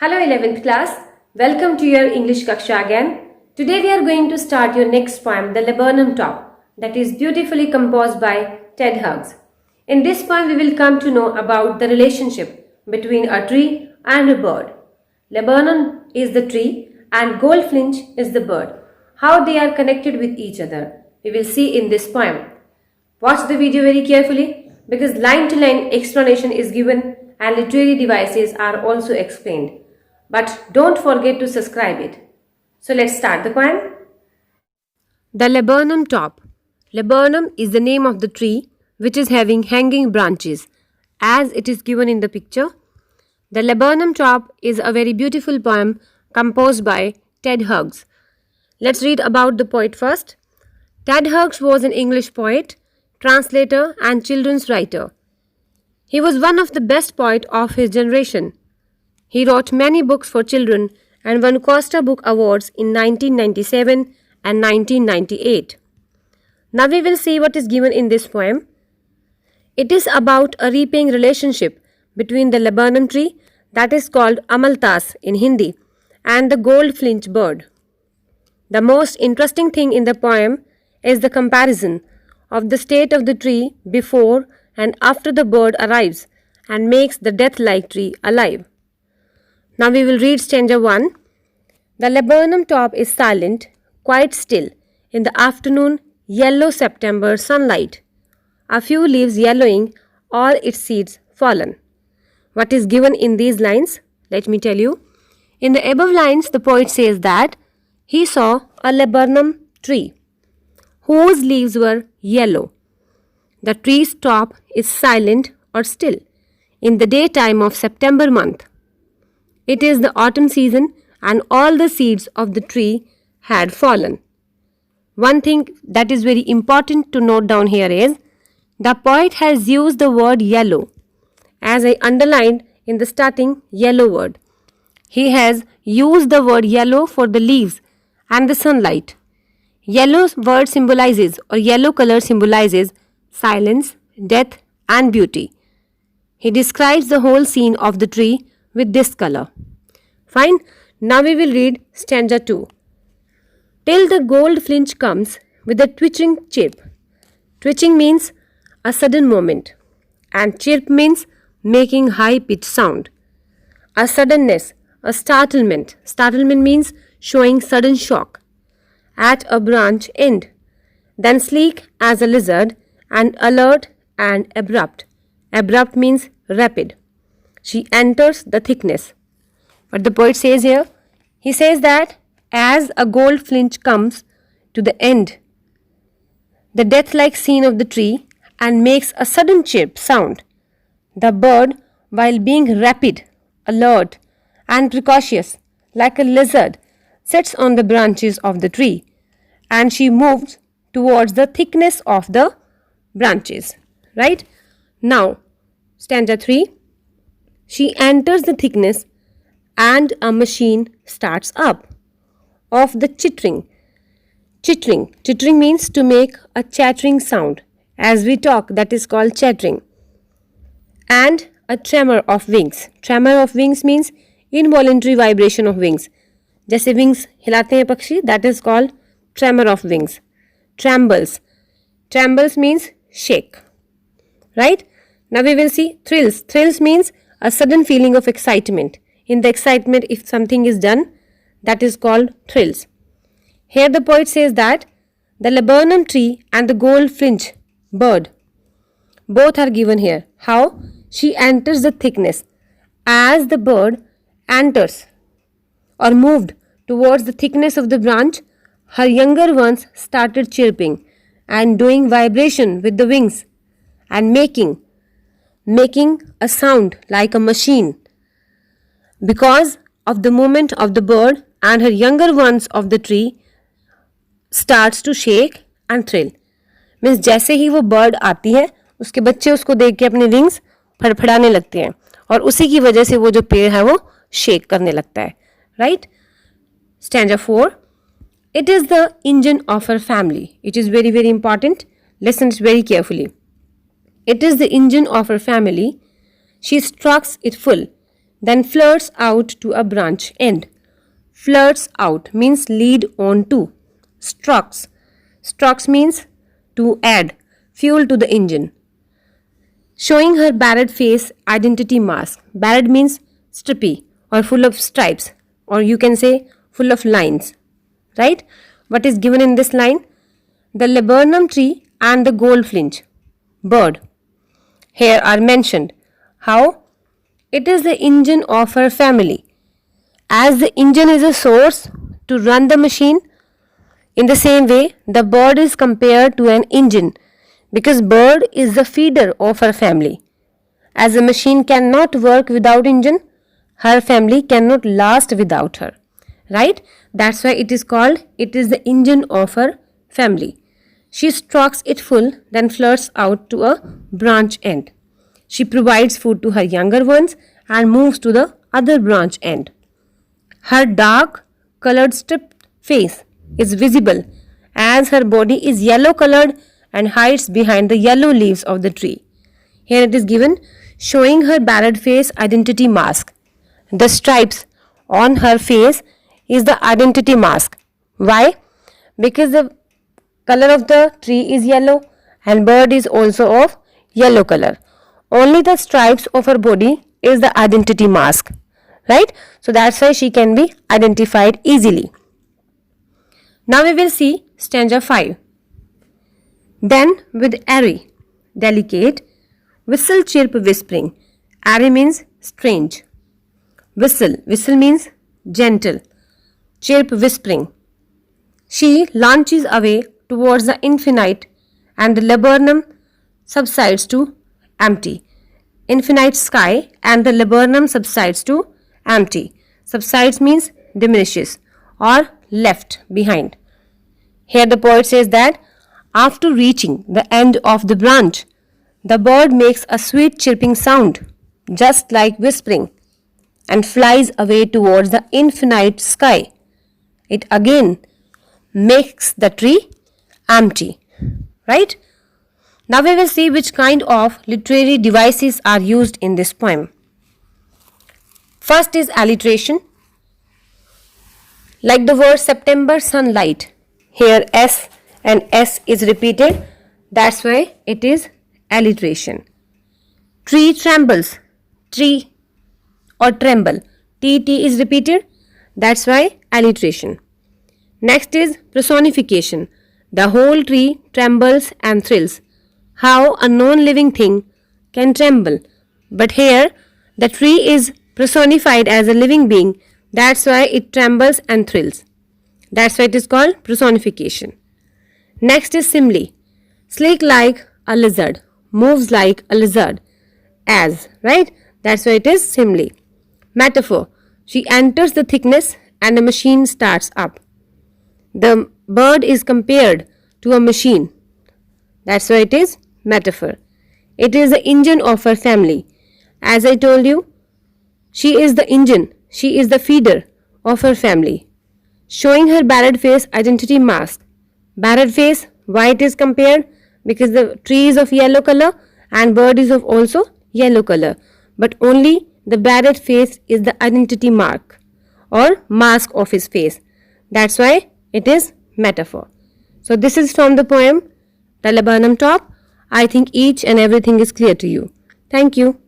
Hello 11th class, welcome to your English Kaksha again. Today we are going to start your next poem, The Laburnum Top, that is beautifully composed by Ted Hughes. In this poem we will come to know about the relationship between a tree and a bird. Laburnum is the tree and goldfinch is the bird. How they are connected with each other, we will see in this poem. Watch the video very carefully because line-to-line explanation is given and literary devices are also explained. But don't forget to subscribe it. So let's start the poem. The laburnum top. Laburnum is the name of the tree which is having hanging branches as it is given in the picture. The laburnum top is a very beautiful poem composed by Ted Hughes. Let's read about the poet first. Ted Hughes was an English poet, translator and children's writer. He was one of the best poets of his generation. He wrote many books for children and won Costa Book Awards in 1997 and 1998. Now we will see what is given in this poem. It is about a reaping relationship between the laburnum tree, that is called amaltas in Hindi, and the goldfinch bird. The most interesting thing in the poem is the comparison of the state of the tree before and after the bird arrives and makes the death-like tree alive. Now we will read stanza 1. The laburnum top is silent, quite still, in the afternoon yellow September sunlight. A few leaves yellowing, all its seeds fallen. What is given in these lines? Let me tell you. In the above lines, the poet says that he saw a laburnum tree whose leaves were yellow. The tree's top is silent or still in the daytime of September month. It is the autumn season and all the seeds of the tree had fallen. One thing that is very important to note down here is the poet has used the word yellow as I underlined in the starting yellow word. He has used the word yellow for the leaves and the sunlight. Yellow word symbolizes or yellow color symbolizes silence, death and beauty. He describes the whole scene of the tree with this color. Fine. Now we will read stanza 2. Till the goldfinch comes with a twitching chirp. Twitching means a sudden movement and chirp means making high-pitched sound. A suddenness, a startlement. Startlement means showing sudden shock. At a branch end. Then sleek as a lizard and alert and abrupt. Abrupt means rapid. She enters the thickness. What the poet says here? He says that as a goldfinch comes to the end, the death-like scene of the tree and makes a sudden chirp sound, the bird, while being rapid, alert and precautious like a lizard, sits on the branches of the tree and she moves towards the thickness of the branches. Right? Now, stanza 3. She enters the thickness and a machine starts up of the chittering. Chittering. Chittering means to make a chattering sound. As we talk, that is called chattering. And a tremor of wings. Tremor of wings means involuntary vibration of wings. जैसे wings हिलाते हैं पक्षी, that is called tremor of wings. Trembles. Trembles means shake. Right? Now we will see thrills. Thrills means a sudden feeling of excitement. In the excitement, if something is done, that is called thrills. Here the poet says that the laburnum tree and the goldfinch bird, both are given here. How? She enters the thickness. As the bird enters or moved towards the thickness of the branch, her younger ones started chirping and doing vibration with the wings and making a sound like a machine. Because of the movement of the bird and her younger ones of the tree starts to shake and thrill. Means जैसे ही वो bird आती है उसके बच्चे उसको देख के अपने wings फड़फड़ाने लगते हैं और उसी की वजह से वो जो पेड़ है वो shake करने लगता है. Right? Stanza 4. It is the engine of her family. It is very, very important. Listen very carefully. It is the engine of her family. She strokes it full then flirts out to a branch end. Flirts out means lead on to. Strokes. Strokes means to add fuel to the engine. Showing her barred face identity mask. Barred means strippy or full of stripes, or you can say full of lines. Right? What is given in this line? The laburnum tree and the goldfinch bird here are mentioned. How? It is the engine of her family. As the engine is a source to run the machine, in the same way, the bird is compared to an engine because bird is the feeder of her family. As a machine cannot work without engine, her family cannot last without her. Right? That's why it is called, it is the engine of her family. She strokes it full, then flirts out to a branch end. She provides food to her younger ones and moves to the other branch end. Her dark colored stripped face is visible as her body is yellow colored and hides behind the yellow leaves of the tree. Here it is given, showing her barred face identity mask. The stripes on her face is the identity mask. Why? Because the color of the tree is yellow and bird is also of yellow color. Only the stripes of her body is the identity mask. Right? So that's why she can be identified easily. Now we will see stanza 5. Then with airy, delicate, whistle chirp whispering. Airy means strange. Whistle, whistle means gentle. Chirp whispering. She launches away towards the infinite and the laburnum subsides to empty. Infinite sky and the laburnum subsides to empty. Subsides means diminishes or left behind. Here the poet says that after reaching the end of the branch, the bird makes a sweet chirping sound, just like whispering, and flies away towards the infinite sky. It again makes the tree empty. Right? Now we will see which kind of literary devices are used in this poem. First is alliteration. Like the word September sunlight, here S and S is repeated. That's why it is alliteration. Tree trembles, tree or tremble. TT is repeated. That's why alliteration. Next is personification. The whole tree trembles and thrills. How a non-living thing can tremble. But here the tree is personified as a living being. That's why it trembles and thrills. That's why it is called personification. Next is simile. Sleek like a lizard, moves like a lizard, as, right? That's why it is simile. Metaphor. She enters the thickness and the machine starts up. The bird is compared to a machine. That's why it is metaphor. It is the engine of her family. As I told you, she is the engine. She is the feeder of her family. Showing her barred face identity mask. Barred face, why it is compared? Because the tree is of yellow color and bird is of also yellow color. But only the barred face is the identity mark or mask of his face. That's why it is metaphor. So this is from the poem The Laburnum Top. I think each and everything is clear to you. Thank you.